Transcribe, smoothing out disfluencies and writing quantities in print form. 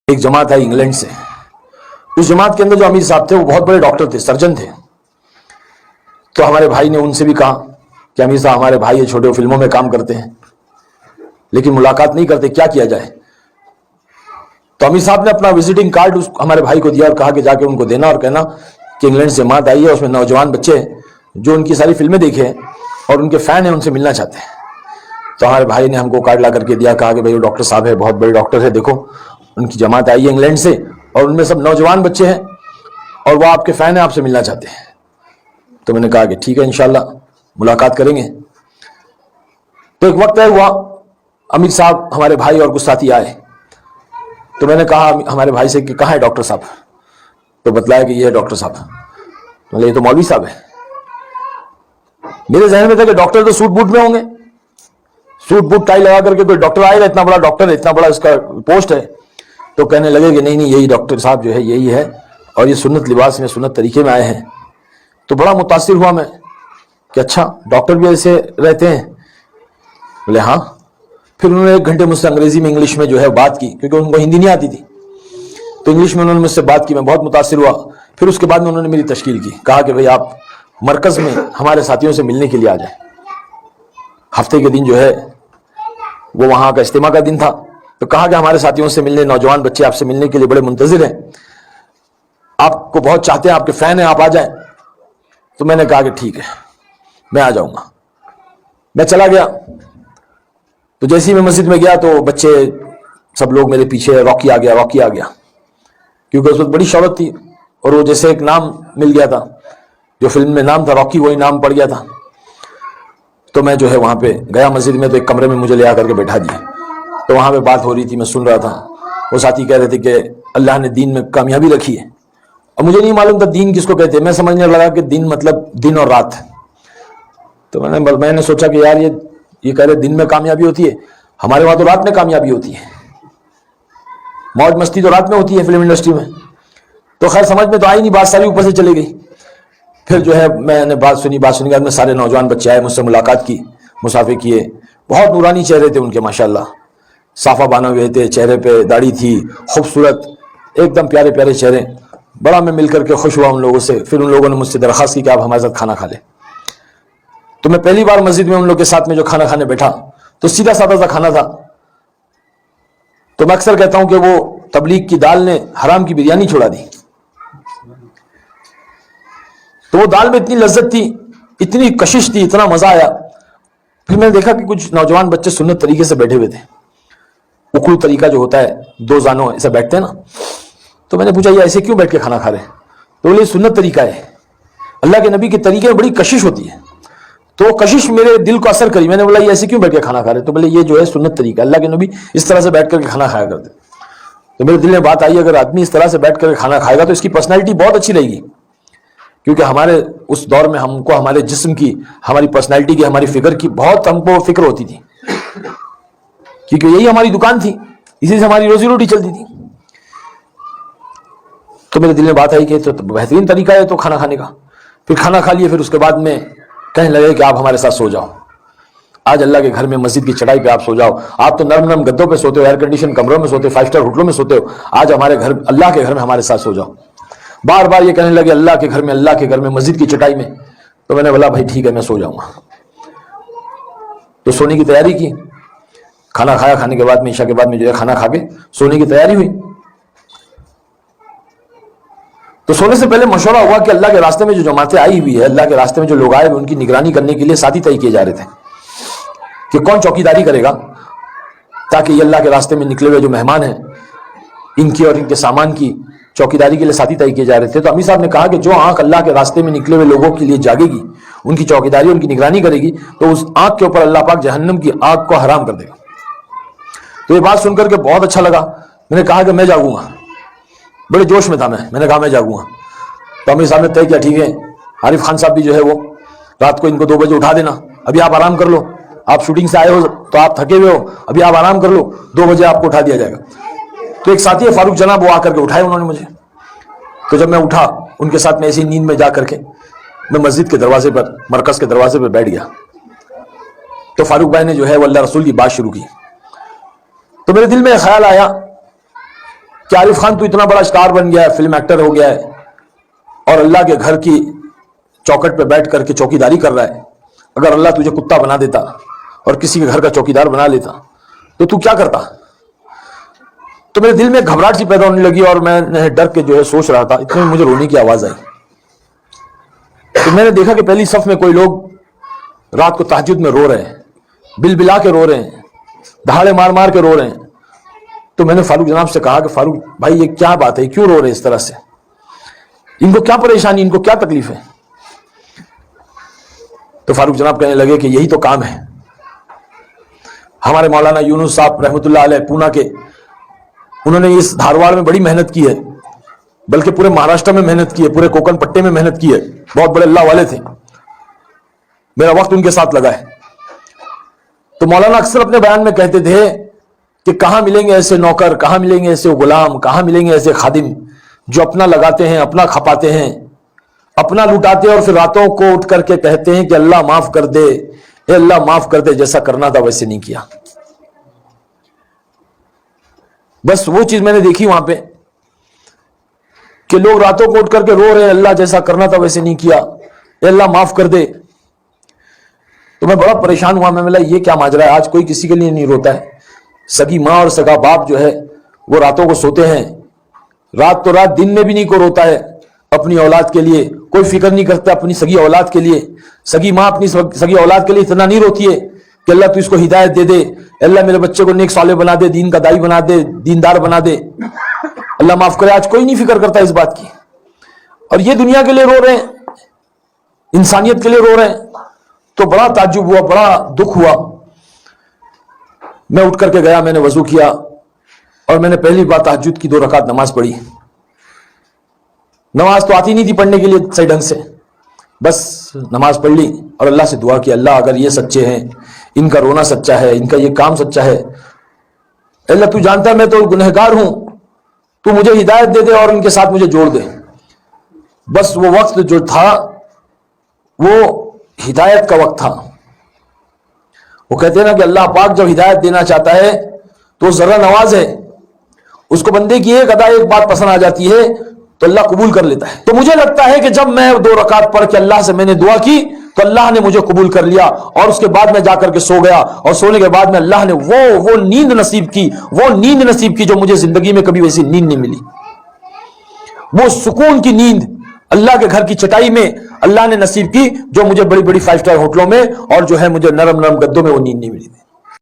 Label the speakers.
Speaker 1: ایک جماعت آئی انگلینڈ سے. اس جماعت کے اندر جو امیر صاحب تھے وہ بہت بڑے ڈاکٹر تھے, سرجن تھے. تو ہمارے بھائی نے ان سے بھی کہا کہ امیر صاحب ہمارے بھائی یہ چھوٹے فلموں میں کام کرتے ہیں لیکن ملاقات نہیں کرتے, کیا کیا جائے؟ تو امیر صاحب نے اپنا وزٹنگ کارڈ ہمارے بھائی کو دیا اور کہا کہ جا کے ان کو دینا اور کہنا کہ انگلینڈ سے جماعت آئی ہے, اس میں نوجوان بچے ہیں جو ان کی ساری فلمیں دیکھے ہیں اور ان کے فین ہیں, ان سے ملنا چاہتے ہیں. تو ہمارے بھائی نے ہم کو کارڈ لا کر کے دیا, کہا کہ بھائی وہ ڈاکٹر صاحب ہے, بہت بڑے ڈاکٹر ہے, دیکھو ان کی جماعت آئی ہے انگلینڈ سے اور ان میں سب نوجوان بچے ہیں اور وہ آپ کے فین ہیں, آپ سے ملنا چاہتے ہیں. تو میں نے کہا کہ ٹھیک ہے انشاءاللہ ملاقات کریں گے. تو ایک وقت طے ہوا, امیر صاحب ہمارے بھائی اور کچھ ساتھی آئے. تو میں نے کہا ہمارے بھائی سے کہ کہاں ہے ڈاکٹر صاحب؟ تو بتلایا کہ یہ ہے ڈاکٹر صاحب. یہ تو مولوی صاحب ہے. میرے ذہن میں تھا کہ ڈاکٹر تو سوٹ بوٹ میں ہوں گے, سوٹ بوٹ ٹائی لگا کر کے کوئی ڈاکٹر آئے گا, اتنا بڑا ڈاکٹر ہے, اتنا بڑا اس کا پوسٹ ہے. تو کہنے لگے کہ نہیں یہی ڈاکٹر صاحب جو ہے یہی ہے اور یہ سنت لباس میں سنت طریقے میں آئے ہیں. تو بڑا متاثر ہوا میں کہ اچھا ڈاکٹر بھی ایسے رہتے ہیں. بولے ہاں. پھر انہوں نے 1 گھنٹے مجھ سے انگریزی میں انگلش میں جو ہے بات کی, کیونکہ ان کو ہندی نہیں آتی تھی. تو انگلش میں انہوں نے مجھ سے بات کی, میں بہت متاثر ہوا. پھر اس کے بعد میں انہوں نے میری تشکیل کی, کہا کہ بھئی آپ مرکز میں ہمارے ساتھیوں سے ملنے کے لیے آ جائیں. ہفتے کے دن جو ہے وہ وہاں کا اجتماع کا دن تھا. تو کہا کہ ہمارے ساتھیوں سے ملنے, نوجوان بچے آپ سے ملنے کے لیے بڑے منتظر ہیں, آپ کو بہت چاہتے ہیں, آپ کے فین ہیں, آپ آ جائیں. تو میں نے کہا کہ ٹھیک ہے میں آ جاؤں گا. میں چلا گیا. تو جیسے ہی میں مسجد میں گیا تو بچے سب لوگ میرے پیچھے, راکی آ گیا, راکی آ گیا, کیونکہ اس وقت بڑی شہرت تھی اور وہ جیسے ایک نام مل گیا تھا, جو فلم میں نام تھا راکی وہی نام پڑ گیا تھا. تو میں جو ہے وہاں پہ گیا مسجد میں, تو ایک کمرے میں مجھے لے آ کر کے بیٹھا دیا. تو وہاں پہ بات ہو رہی تھی, میں سن رہا تھا. وہ ساتھی کہہ رہے تھے کہ اللہ نے دین میں کامیابی رکھی ہے. اور مجھے نہیں معلوم تھا دین کس کو کہتے ہیں. میں سمجھنے لگا کہ دین مطلب دن اور رات. تو میں نے سوچا کہ یار یہ کہہ رہے دن میں کامیابی ہوتی ہے, ہمارے وہاں تو رات میں کامیابی ہوتی ہے, موج مستی تو رات میں ہوتی ہے فلم انڈسٹری میں. تو خیر سمجھ میں تو آئی نہیں, بات ساری اوپر سے چلی گئی. پھر جو ہے میں نے بات سنی کے بعد میں سارے نوجوان بچے آئے, مجھ سے ملاقات کی, مسافے کیے. بہت نورانی چہرے تھے ان کے ماشاءاللہ, صافہ بانا ہوئے تھے, چہرے پہ داڑھی تھی, خوبصورت ایک دم پیارے پیارے چہرے. بڑا میں مل کر کے خوش ہوا ان لوگوں سے. پھر ان لوگوں نے مجھ سے درخواست کی کہ آپ ہمارے ساتھ کھانا کھا لیں. تو میں پہلی بار مسجد میں ان لوگوں کے ساتھ میں جو کھانا کھانے بیٹھا تو سیدھا سادہ سا کھانا تھا. تو میں اکثر کہتا ہوں کہ وہ تبلیغ کی دال نے حرام کی بریانی چھوڑا دی. تو وہ دال میں اتنی لذت تھی, اتنی کشش تھی, اتنا مزہ آیا. پھر میں نے دیکھا کہ کچھ نوجوان بچے سنت طریقے سے بیٹھے ہوئے تھے. اکڑو طریقہ جو ہوتا ہے, 2 زانوں ایسے بیٹھتے ہیں نا. تو میں نے پوچھا یہ ایسے کیوں بیٹھ کے کھانا کھا رہے ہیں؟ تو بولے سنت طریقہ ہے, اللہ کے نبی کے طریقے میں بڑی کشش ہوتی ہے. تو وہ کشش میرے دل کو اثر کری. میں نے بولا یہ ایسے کیوں بیٹھ کے کھانا کھا رہے ہیں؟ تو بولے یہ جو ہے سنت طریقہ, اللہ کے نبی اس طرح سے بیٹھ کر کے کھانا کھایا کرتے. تو میرے دل میں بات آئی, اگر آدمی اس طرح سے بیٹھ کر کے کھانا کھائے گا تو اس کی پرسنالٹی بہت اچھی رہے گی, کیونکہ ہمارے اس دور میں ہم کو ہمارے جسم کی, ہماری پرسنالٹی کی, ہماری فکر کی بہت ہم کو فکر ہوتی تھی, کیونکہ یہی ہماری دکان تھی, اسی سے ہماری روزی روٹی چلتی تھی. تو میرے دل میں بات آئی کہ تو بہترین طریقہ ہے تو کھانا کھانے کا. پھر کھانا کھا لیے. پھر اس کے بعد میں کہنے لگے کہ آپ ہمارے ساتھ سو جاؤ, آج اللہ کے گھر میں مسجد کی چڑھائی پہ آپ سو جاؤ. آپ تو نرم نرم گدوں پہ سوتے ہو, ایئر کنڈیشن کمروں میں سوتے ہو, 5 اسٹار ہوٹلوں میں سوتے ہو, آج ہمارے گھر اللہ کے گھر میں ہمارے ساتھ سو جاؤ. بار بار یہ کہنے لگے اللہ کے گھر میں, اللہ کے گھر میں, مسجد کی چٹائی میں. تو میں نے بولا بھائی ٹھیک ہے میں سو جاؤں گا. تو سونے کی تیاری کی. کھانا کھایا, کھانے کے بعد میں عشاء کے بعد میں جو ہے کھانا کھا کے سونے کی تیاری ہوئی. تو سونے سے پہلے مشورہ ہوا کہ اللہ کے راستے میں جو جماعتیں آئی ہوئی ہے, اللہ کے راستے میں جو لوگ آئے ہوئے, ان کی نگرانی کرنے کے لیے ساتھی طے کیے جا رہے تھے کہ کون چوکیداری کرے گا, تاکہ یہ اللہ کے راستے میں نکلے ہوئے جو مہمان ہیں ان کی اور ان کے سامان کی چوکیداری کے لیے ساتھی طے کیے جا رہے تھے. تو امیر صاحب نے کہا کہ جو آنکھ اللہ کے راستے میں نکلے ہوئے لوگوں کے لیے جاگے گی, ان کی چوکیداری, ان کی نگرانی کرے گی, تو اس آنکھ کے اوپر اللہ پاک جہنم کی آگ کو حرام کر دے گا. تو یہ بات سن کر کے بہت اچھا لگا. میں نے کہا کہ میں جاگوں گا. بڑے جوش میں تھا میں نے کہا میں جاگوں گا. تو امیر صاحب نے طے کیا ٹھیک ہے, عارف خان صاحب بھی جو ہے وہ رات کو ان کو 2 بجے اٹھا دینا, ابھی آپ آرام کر لو, آپ شوٹنگ سے آئے ہو تو آپ تھکے ہوئے ہو, ابھی آپ آرام کر لو, 2 بجے آپ کو اٹھا دیا جائے گا. تو ایک ساتھی ہے فاروق جناب, وہ آ کر کے اٹھائے انہوں نے مجھے. تو جب میں اٹھا ان کے ساتھ میں ایسی نیند میں جا کر کے میں مسجد کے دروازے پر, مرکز کے دروازے پر بیٹھ گیا. تو فاروق بھائی نے جو ہے وہ اللہ رسول کی بات شروع کی. تو میرے دل میں خیال آیا کہ عارف خان تو اتنا بڑا اسٹار بن گیا ہے، فلم ایکٹر ہو گیا ہے، اور اللہ کے گھر کی چوکٹ پہ بیٹھ کر کے چوکیداری کر رہا ہے. اگر اللہ تجھے کتا بنا دیتا اور کسی کے گھر کا چوکیدار بنا لیتا تو کیا کرتا؟ تو میرے دل میں گھبراہٹ سی پیدا ہونے لگی اور میں ڈر کے جو ہے سوچ رہا تھا. اتنے میں مجھے رونے کی آواز آئی. تو میں نے دیکھا کہ پہلی صف میں کوئی لوگ رات کو تہجد میں رو رہے ہیں، بل بلا کے رو رہے ہیں، دہاڑے مار مار کے رو رہے ہیں. تو میں نے فاروق جناب سے کہا کہ فاروق بھائی یہ کیا بات ہے، کیوں رو رہے اس طرح سے؟ ان کو کیا پریشانی، ان کو کیا تکلیف ہے؟ تو فاروق جناب کہنے لگے کہ یہی تو کام ہے. ہمارے مولانا یونس صاحب رحمۃ اللہ علیہ پونا کے، انہوں نے اس دھارواڑ میں بڑی محنت کی ہے، بلکہ پورے مہاراشٹر میں محنت کی ہے، پورے کوکن پٹے میں محنت کی ہے. بہت بڑے اللہ والے تھے، میرا وقت ان کے ساتھ لگا ہے. تو مولانا اکثر اپنے بیان میں کہتے تھے کہ کہاں ملیں گے ایسے نوکر، کہاں ملیں گے ایسے غلام، کہاں ملیں گے ایسے خادم جو اپنا لگاتے ہیں، اپنا کھپاتے ہیں، اپنا لٹاتے ہیں، اور پھر راتوں کو اٹھ کر کے کہتے ہیں کہ اللہ معاف کر دے، اے اللہ معاف کر دے، جیسا کرنا تھا ویسے نہیں کیا. بس وہ چیز میں نے دیکھی وہاں پہ کہ لوگ راتوں کو اٹھ کر کے رو رہے ہیں، اللہ جیسا کرنا تھا ویسے نہیں کیا، اے اللہ معاف کر دے. تو میں بڑا پریشان ہوا. میں بولا یہ کیا ماجرا ہے، آج کوئی کسی کے لیے نہیں روتا ہے. سگی ماں اور سگا باپ جو ہے وہ راتوں کو سوتے ہیں، رات تو رات، دن میں بھی نہیں کو روتا ہے اپنی اولاد کے لیے، کوئی فکر نہیں کرتا اپنی سگی اولاد کے لیے. سگی ماں اپنی سگی اولاد کے لیے اتنا نہیں روتی ہے کہ اللہ تو اس کو ہدایت دے دے، اللہ میرے بچے کو نیک صالح بنا دے، دین کا دائی بنا دے، دیندار بنا دے، اللہ معاف کرے. آج کوئی نہیں فکر کرتا اس بات کی، اور یہ دنیا کے لیے رو رہے ہیں، انسانیت کے لیے رو رہے ہیں. تو بڑا تعجب ہوا، بڑا دکھ ہوا. میں اٹھ کر کے گیا، میں نے وضو کیا اور میں نے پہلی بار تہجد کی 2 رکعت نماز پڑھی. نماز تو آتی نہیں تھی پڑھنے کے لیے صحیح ڈھنگ سے، بس نماز پڑھ لی اور اللہ سے دعا کی، اللہ اگر یہ سچے ہیں، ان کا رونا سچا ہے، ان کا یہ کام سچا ہے، اللہ تو جانتا ہے میں تو گنہگار ہوں، تو مجھے ہدایت دے دے اور ان کے ساتھ مجھے جوڑ دے. بس وہ وقت جو تھا وہ ہدایت کا وقت تھا. وہ کہتے ہیں نا کہ اللہ پاک جب ہدایت دینا چاہتا ہے تو ذرہ نواز ہے، اس کو بندے کی ایک ادا ایک بات پسند آ جاتی ہے تو اللہ قبول کر لیتا ہے. تو مجھے لگتا ہے کہ جب میں 2 رکعت پڑھ کے اللہ سے میں نے دعا کی تو اللہ نے مجھے قبول کر لیا، اور اس کے بعد میں جا کر کے سو گیا، اور سونے کے بعد میں اللہ نے وہ نیند نصیب کی، وہ نیند نصیب کی جو مجھے زندگی میں کبھی ویسی نیند نہیں ملی. وہ سکون کی نیند اللہ کے گھر کی چٹائی میں اللہ نے نصیب کی، جو مجھے بڑی بڑی 5 اسٹار ہوٹلوں میں اور جو ہے مجھے نرم نرم گدوں میں وہ نیند نہیں ملی.